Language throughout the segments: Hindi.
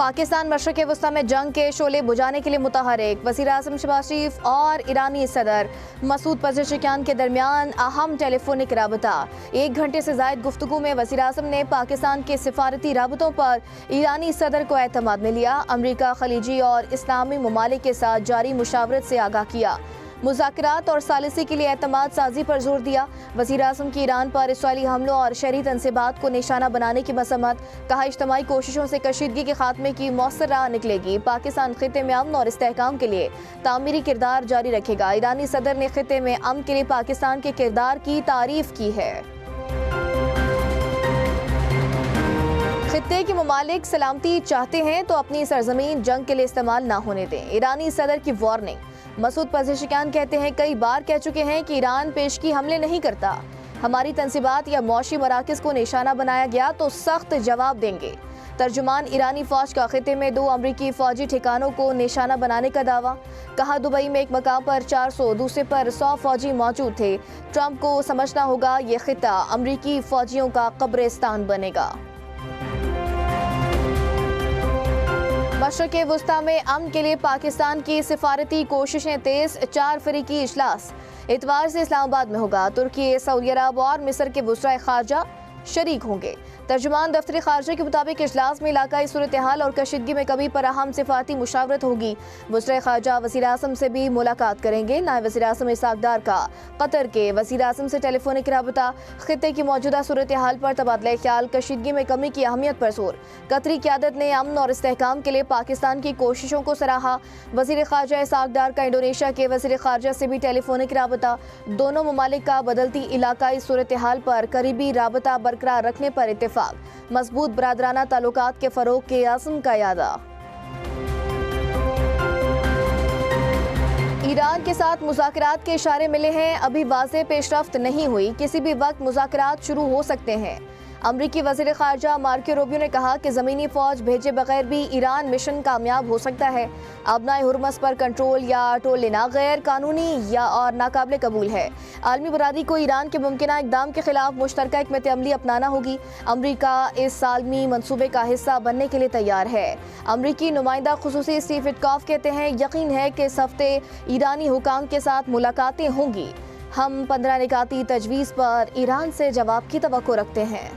पाकिस्तान मशरक़ वस्ता में जंग के शोले बुझाने के लिए मुतहरिक। वज़ीर-ए-आज़म शहबाज शरीफ और ईरानी सदर मसूद पज़ेशकियान के दरमियान अहम टेलीफोनिक राबता। 1 घंटे से ज़ायद गुफ्तगू में वज़ीर-ए-आज़म ने पाकिस्तान के सिफारती राबतों पर ईरानी सदर को एतमाद में लिया। अमरीका, खलीजी और इस्लामी ममालिक के साथ जारी मुशावरत से आगाह किया। मुज़ाकरात और सालिसी के लिए एतमाद साजी पर जोर दिया। वज़ीर-ए-आज़म की ईरान पर इसराइली हमलों और शहरी तनसीबात को निशाना बनाने की मसम्मत। कहा, इज्तिमाई कोशिशों से कशीदगी के खात्मे की मौसर राह निकलेगी। पाकिस्तान खिते में अमन और इस्तेहकाम के लिए तामीरी किरदार जारी रखेगा। ईरानी सदर ने खिते में अमन के लिए पाकिस्तान के किरदार की तारीफ की है। खित्ते के ममालिक सलामती चाहते हैं तो अपनी सरजमीन जंग के लिए इस्तेमाल ना होने दें। ईरानी सदर की वार्निंग। मसूद पज़ेशकियान कहते हैं, कई बार कह चुके हैं कि ईरान पेशगी हमले नहीं करता। हमारी तनसीबात या मौशी मराकज़ को निशाना बनाया गया तो सख्त जवाब देंगे। तर्जुमान ईरानी फौज का खिते में 2 अमरीकी फौजी ठिकानों को निशाना बनाने का दावा। कहा, दुबई में एक मकाम पर 400, दूसरे पर 100 फौजी मौजूद थे। ट्रंप को समझना होगा ये खिता अमरीकी फौजियों का कब्रिस्तान बनेगा। मशरक़ वस्ता में अमन के लिए पाकिस्तान की सिफारती कोशिशें तेज। 4 फ़रीक़ी इजलास इतवार से इस्लामाबाद में होगा। तुर्की, सऊदी अरब और मिस्र के वज़राए ख़ारजा शरीक होंगे। तर्जुमान दफ्तर ख़ारजा के मुताबिक इजलास में इलाकाई सूरत हाल और कशीदगी में कमी पर अहम सिफारती मुशावरत होगी। वज़राए ख़ारजा वज़ीर-ए-आज़म से भी मुलाकात करेंगे। नायब वज़ीर-ए-आज़म इसहाक़ डार का कतर के वज़ीर-ए-आज़म से टेलीफोनिक राबता। खित्ते की मौजूदा सूरत हाल पर तबादला ख्याल, कशीदगी में कमी की अहमियत पर जोर। कतरी क़यादत ने अमन और इस्तेहकाम के लिए पाकिस्तान की कोशिशों को सराहा। वज़ीर ख़ारजा इसहाक़ डार का इंडोनेशिया के वज़ीर ख़ारजा से भी टेलीफोनिक राबता। दोनों ममालिक का बदलती इलाकाई सूरत हाल पर करीबी राबता बरकरार रखने पर इत्तेफाक। मजबूत बरादराना ताल्लुकात के फ़रोग़ के आज़म का यादा। ईरान के साथ मुज़ाकरात के इशारे मिले हैं, अभी वाज़ेह पेशरफ्त नहीं हुई। किसी भी वक्त मुज़ाकरात शुरू हो सकते हैं। अमरीकी वज़ीर ख़ारजा मार्को रूबियो ने कहा कि ज़मीनी फ़ौज भेजे बगैर भी ईरान मिशन कामयाब हो सकता है। अबनाए हुर्मस पर कंट्रोल या टोल लेना गैर कानूनी या और नाकाबिले कबूल है। आलमी बरादरी को ईरान के मुमकिना इक़दाम के खिलाफ मुश्तरका हिकमत अमली अपनाना होगी। अमरीका इस आलमी मनसूबे का हिस्सा बनने के लिए तैयार है। अमरीकी नुमाइंदा खुसूसी स्टीव विटकॉफ कहते हैं, यकीन है कि इस हफ्ते ईरानी हुकाम के साथ मुलाकातें होंगी। हम 15 निकाती तजवीज़ पर ईरान से जवाब की तवक्को रखते हैं।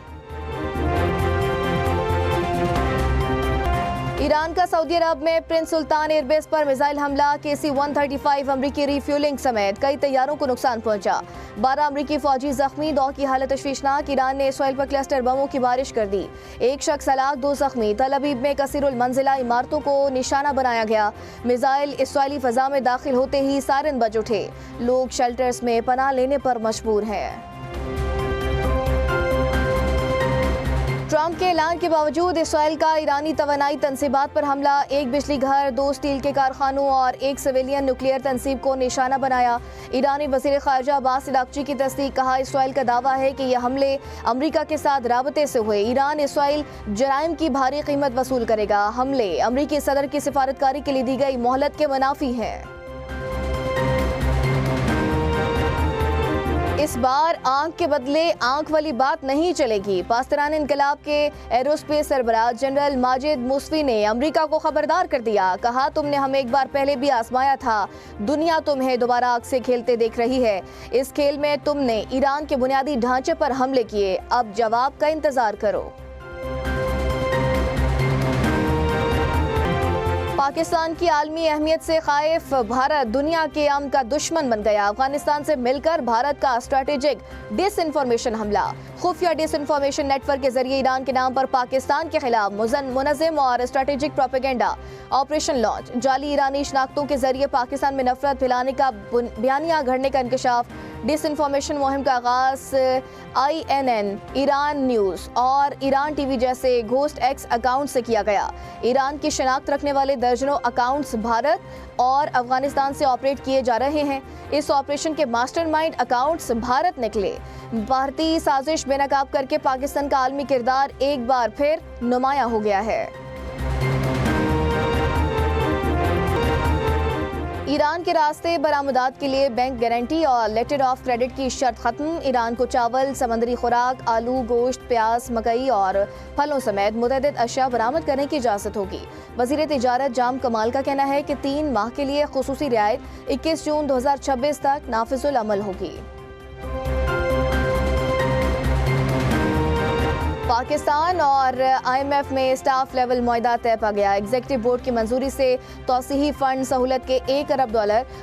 ईरान का सऊदी अरब में प्रिंस सुल्तान एयरबेस पर मिसाइल हमला। KC-135 अमरीकी रिफ्यूलिंग समेत कई तैयारों को नुकसान पहुंचा। 12 अमरीकी फौजी जख्मी। 2 की हालत तशवीशनाक। ईरान ने इसराइल पर क्लस्टर बमों की बारिश कर दी। 1 शख्स हलाक, 2 जख्मी। तल अवीव में कसीरुल मंजिला इमारतों को निशाना बनाया गया। मिसाइल इसराइली फजा में दाखिल होते ही सायरन बज उठे। लोग शेल्टर्स में पनाह लेने पर मजबूर हैं। ट्रंप के ऐलान के बावजूद इसराइल का ईरानी तवानाई तनसीबात पर हमला। 1 बिजली घर, 2 स्टील के कारखानों और 1 सिविलियन न्यूक्लियर तनसीब को निशाना बनाया। ईरानी वज़ीर ख़ारजा अब्बास अराग़ची की तस्दीक। कहा, इसराइल का दावा है कि यह हमले अमरीका के साथ राबते से हुए। ईरान इसराइल जराइम की भारी कीमत वसूल करेगा। हमले अमरीकी सदर की सिफारतकारी के लिए दी गई मोहलत के मुनाफी हैं। इस बार आंख के बदले आंख वाली बात नहीं चलेगी। पाकिस्तान इनकलाब के एरोस्पेस सरबराह जनरल माजिद मुसवी ने अमेरिका को खबरदार कर दिया। कहा, तुमने हमें एक बार पहले भी आजमाया था, दुनिया तुम्हें दोबारा आग से खेलते देख रही है। इस खेल में तुमने ईरान के बुनियादी ढांचे पर हमले किए, अब जवाब का इंतजार करो। पाकिस्तान की आलमी अहमियत से खाइफ भारत दुनिया के अमन का दुश्मन बन गया। अफगानिस्तान से मिलकर भारत का स्ट्रेटेजिक डिसइंफॉर्मेशन हमला। खुफिया डिसइंफॉर्मेशन नेटवर्क के जरिए ईरान के नाम पर पाकिस्तान के खिलाफ मुनज़्ज़म और स्ट्रेटेजिक प्रोपेगेंडा ऑपरेशन लॉन्च। जाली ईरानी शनाख्तों के जरिए पाकिस्तान में नफरत फैलाने का बयानिया घड़ने का इंकशाफ। डिसइंफॉर्मेशन मुहिम का आगाज INN, ईरान न्यूज़ और ईरान TV जैसे घोस्ट एक्स अकाउंट से किया गया। ईरान की शनाख्त रखने वाले दर्जनों अकाउंट्स भारत और अफगानिस्तान से ऑपरेट किए जा रहे हैं। इस ऑपरेशन के मास्टरमाइंड अकाउंट्स भारत निकले। भारतीय साजिश बेनकाब करके पाकिस्तान का आलमी किरदार एक बार फिर नुमाया हो गया है। ईरान के रास्ते बरामदात के लिए बैंक गारंटी और लेटर ऑफ क्रेडिट की शर्त खत्म। ईरान को चावल, समंदरी खुराक, आलू, गोश्त, प्याज, मकई और फलों समेत मुतअद्दिद अशिया बरामद करने की इजाज़त होगी। वज़ीर तिजारत जाम कमाल का कहना है कि 3 माह के लिए खुसूसी रियायत 21 जून 2026 तक नाफिजुल अमल होगी। पाकिस्तान और IMF में स्टाफ लेवल मुआहदा तय पा गया। एग्जीक्यूटिव बोर्ड की मंजूरी से तौसीही फंड सहूलत के $1 अरब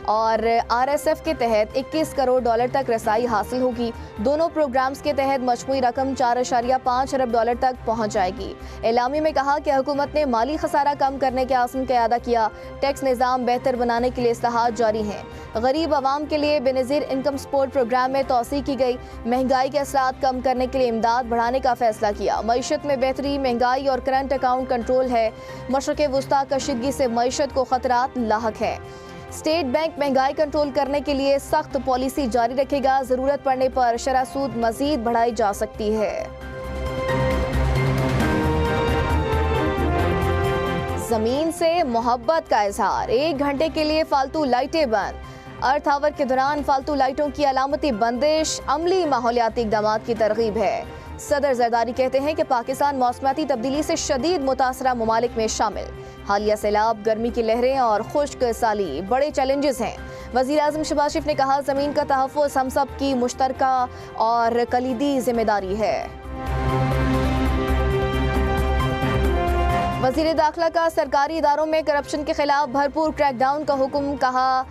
और RSF के तहत $21 करोड़ तक रसाई हासिल होगी। दोनों प्रोग्राम्स के तहत मजमूई रकम $4.5 अरब तक पहुंच जाएगी। एलामी में कहा कि हुकूमत ने माली खसारा कम करने के आज़म का अदा किया। टैक्स निज़ाम बेहतर बनाने के लिए इस्लाहात जारी हैं। गरीब आवाम के लिए बेनज़ीर इनकम सपोर्ट प्रोग्राम में तोसी की गई। महंगाई के असरात कम करने के लिए इमदाद बढ़ाने का फैसला किया। मईशत में बेहतरी, महंगाई और करंट अकाउंट कंट्रोल है। मशरक़ वुस्ता कशीदगी से मईशत को खतरात लाहक है। स्टेट बैंक महंगाई कंट्रोल करने के लिए सख्त पॉलिसी जारी रखेगा। ज़रूरत पड़ने पर शरह सूद मजीद बढ़ाई जा सकती है। जमीन से मोहब्बत का इजहार, 1 घंटे के लिए फालतू लाइटें बंद। अर्थ आवर के दौरान फालतू लाइटों की अलामती बंदिश अमली माहौलियाती इक़दाम की तरगीब है। सदर जरदारी कहते हैं कि पाकिस्तान मौसमाती तब्दीली से शदीद मुतासरा ममालिक में शामिल। हालिया सैलाब, गर्मी की लहरें और खुश्क साली बड़े चैलेंजेस हैं। वज़ीर आज़म शहबाज शरीफ ने कहा, ज़मीन का तहफ़्फ़ुज़ हम सब की मुश्तरका और कलीदी जिम्मेदारी है। वज़ीर दाखिला का सरकारी इदारों में करप्शन के खिलाफ भरपूर क्रैकडाउन का हुक्म। कहा,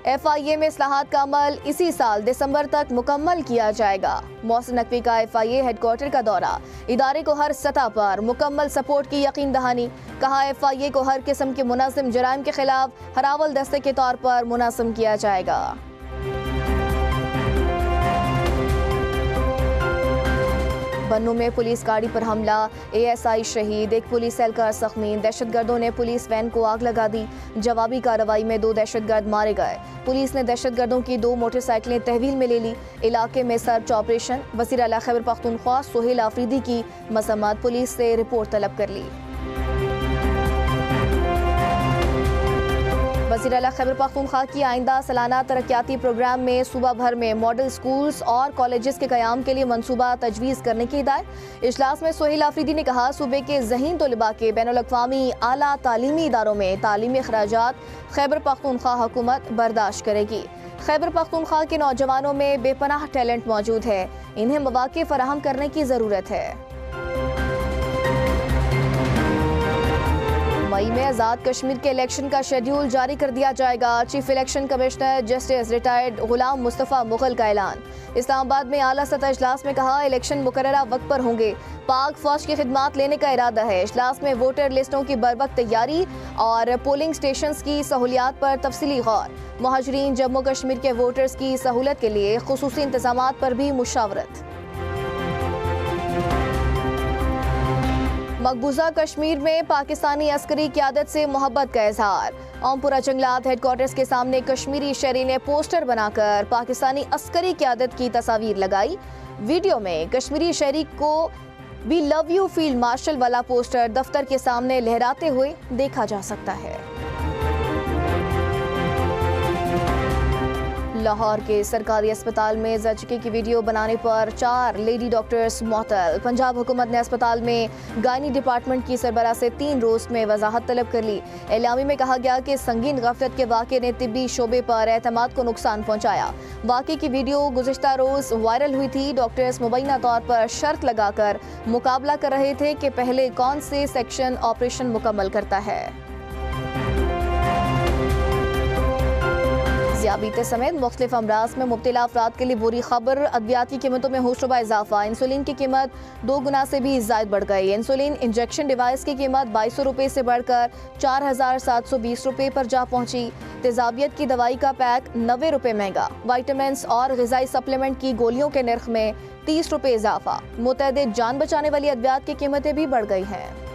FIA में इस्लाहात का अमल इसी साल दिसंबर तक मुकम्मल किया जाएगा। मोहसिन नकवी का FIA हेडक्वार्टर का दौरा, इदारे को हर सतह पर मुकम्मल सपोर्ट की यकीन दहानी। कहा, FIA को हर किस्म के मुनज़्ज़म जराइम के खिलाफ हरावल दस्ते के तौर पर मुनज़्ज़म किया जाएगा। बन्नू में पुलिस गाड़ी पर हमला, ASI शहीद, 1 पुलिस एहलकार जख्मी। दहशतगर्दों ने पुलिस वैन को आग लगा दी। जवाबी कार्रवाई में 2 दहशतगर्द मारे गए। पुलिस ने दहशतगर्दों की 2 मोटरसाइकिलें तहवील में ले ली। इलाके में सर्च ऑपरेशन। वज़ीर आला खैबर पख्तूनख्वा सोहेल आफरीदी की मसम्मत, पुलिस से रिपोर्ट तलब कर ली। वज़ीर आला खैबर पख्तूनख्वा की आइंदा सालाना तरक्याती प्रोग्राम में सूबा भर में मॉडल स्कूल्स और कॉलेजेस के क़याम के लिए मनसूबा तजवीज़ करने की हिदायत। इजलास में सोहेल आफरीदी ने कहा, सूबे के ज़हीन तलबा के बैनुल-अक़वामी आला तालीमी इदारों में तालीमी अखराजात खैबर पख्तूनख्वा हुकूमत बर्दाश्त करेगी। खैबर पख्तूनख्वा के नौजवानों में बेपनाह टैलेंट मौजूद है, इन्हें मौक़े फराहम करने की ज़रूरत है। मई में आज़ाद कश्मीर के इलेक्शन का शेड्यूल जारी कर दिया जाएगा। Chief election commissioner justice retired Ghulam Mustafa Mughal का ऐलान। इस्लामाबाद में आला सतह इजलास में कहा, इलेक्शन मुकर्ररा वक्त पर होंगे। पाक फौज की खिदमात लेने का इरादा है। इजलास में वोटर लिस्टों की बरवक्त तैयारी और पोलिंग स्टेशन की सहूलियात पर तफसीली गौर। मुहाजिरीन जम्मू कश्मीर के वोटर्स की सहूलत के लिए खुसूसी इंतजामात पर भी मुशावरत। मकबूजा कश्मीर में पाकिस्तानी अस्करी क़यादत से मोहब्बत का इजहार। ओमपुरा जंगलात हेडक्वार्टर्स के सामने कश्मीरी शहरी ने पोस्टर बनाकर पाकिस्तानी अस्करी क़यादत की तस्वीर लगाई। वीडियो में कश्मीरी शहरी को we love you field marshal वाला पोस्टर दफ्तर के सामने लहराते हुए देखा जा सकता है। लाहौर के सरकारी अस्पताल में ज़चके की वीडियो बनाने पर 4 लेडी डॉक्टर्स मुअत्तल। पंजाब हुकूमत ने अस्पताल में गायनी डिपार्टमेंट की सरबराह से 3 रोज़ में वजाहत तलब कर ली। एलामी में कहा गया कि संगीन गफलत के वाक़े ने तिब्बी शोबे पर एतमाद को नुकसान पहुँचाया। वाक़े की वीडियो गुज़िश्ता रोज़ वायरल हुई थी। डॉक्टर्स मुबैना तौर पर शर्त लगाकर मुकाबला कर रहे थे कि पहले कौन से सेक्शन ऑपरेशन मुकम्मल करता है। ज़ियाबीते समेत मुख्तलिफ अमराज में मुब्तला अफराद के लिए बुरी खबर। अद्वियात की कीमतों में होशरुबा इजाफा। इंसुलिन की कीमत 2 गुना से भी ज़ायद बढ़ गई। इंसुलिन इंजेक्शन डिवाइस की कीमत 2200 रुपये से बढ़कर 4720 रुपये पर जा पहुंची। तेजाबियत की दवाई का पैक 90 रुपये महंगा। वाइटामिन्स और ग़िज़ाई सप्लीमेंट की गोलियों के नर्ख में 30 रुपये इजाफा। मुतअद्दिद जान बचाने वाली अद्वियात की कीमतें भी बढ़ गई हैं।